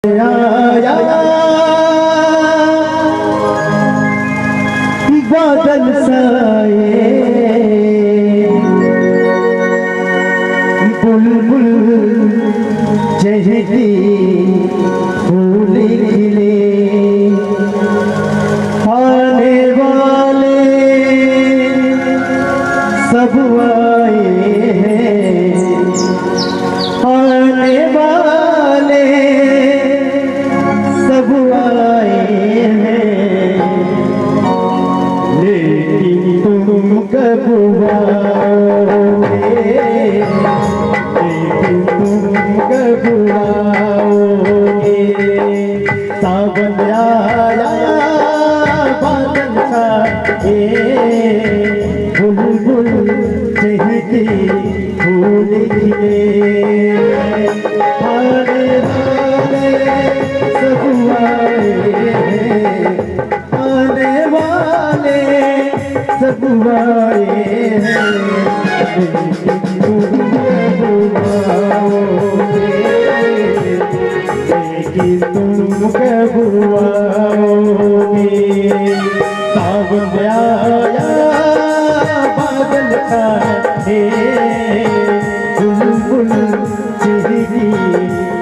आया बादल साए बुलबुल चहकी फूल खिले आने वाले सब आए हैं आने वाले सब आए हैं लेकिन तुम कब आओगे लेकिन तुम कब आओगे सावन आया बादल छाए बुलबुल चहके फूल खिले आने वाले सब आए हैं आने वाले सब आए हैं लेकिन तुम कब आओगे लेकिन तुम कब आओगे सावन आया बादल छाए बुलबुल चहकी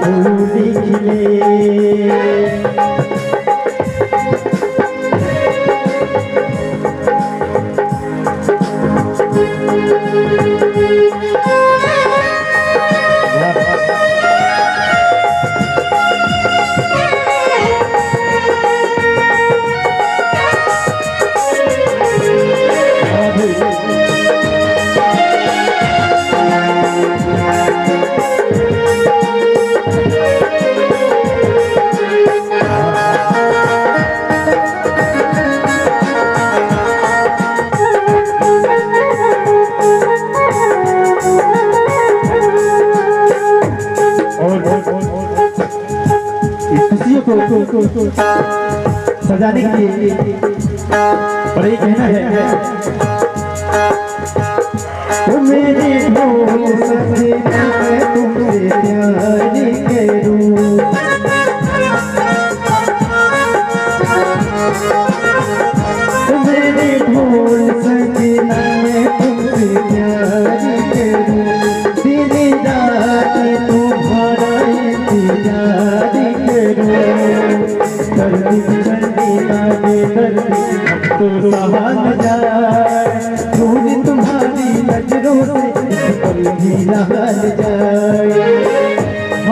फूल खिले सजाने के लिए बड़ा ही कहना है तो मेरे ढोल सजे मैं तुमसे प्यार करूं तो मेरे ढोल सजे मैं तुमसे प्यार करूं दिन रात तुम्हारा इंतजार करूं सर्दी ठंडी लागे गर्मी अब तो सहा न जाए दूर तुम्हारी नजरों से पल भी रहा न जाए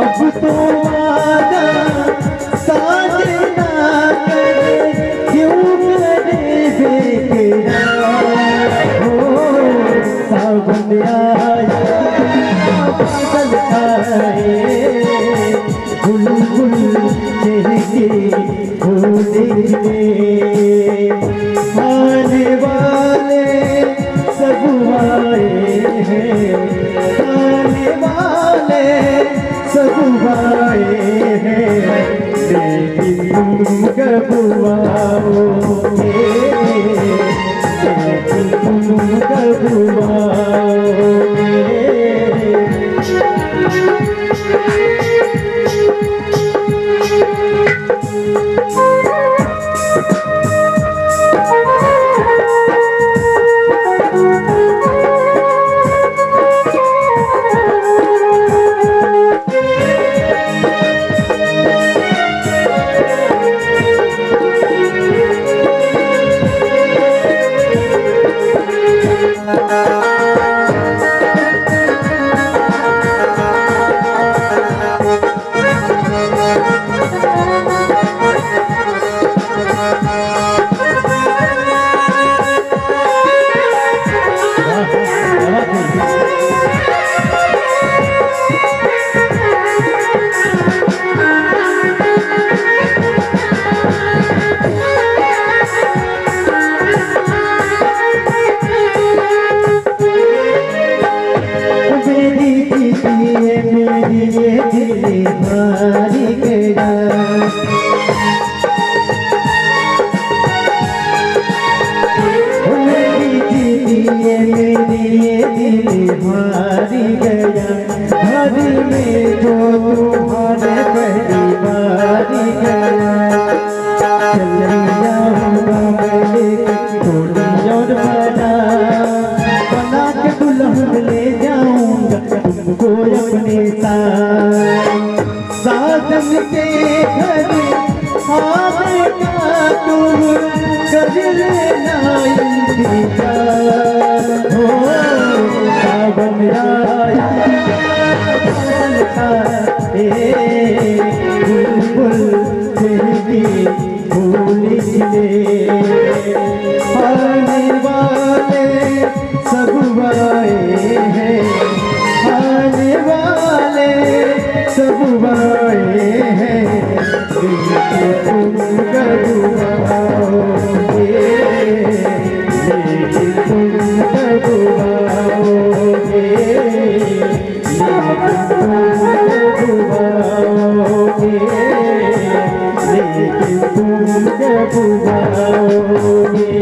अब तो वादा साजना करे क्यों करे बेकरार हो सावन आया बादल छाए बुलबुल चहके फूल खिले आने वाले सब आए हैं आने वाले सब आए हैं लेकिन तुम कब आओगे लेकिन तुम कब आओगे मेरी ये दिल भारी के उनके घर आने का तुम कर लेना इंतजार हो सावन आया बुलबुल तेरी भूली ले आने वाले सब आए हैं आने वाले सब आए हैं दिल के तुम कब आओगे लेकिन तुम कब आओगे लेकिन तुम कब आओगे लेकिन तुम कब आओगे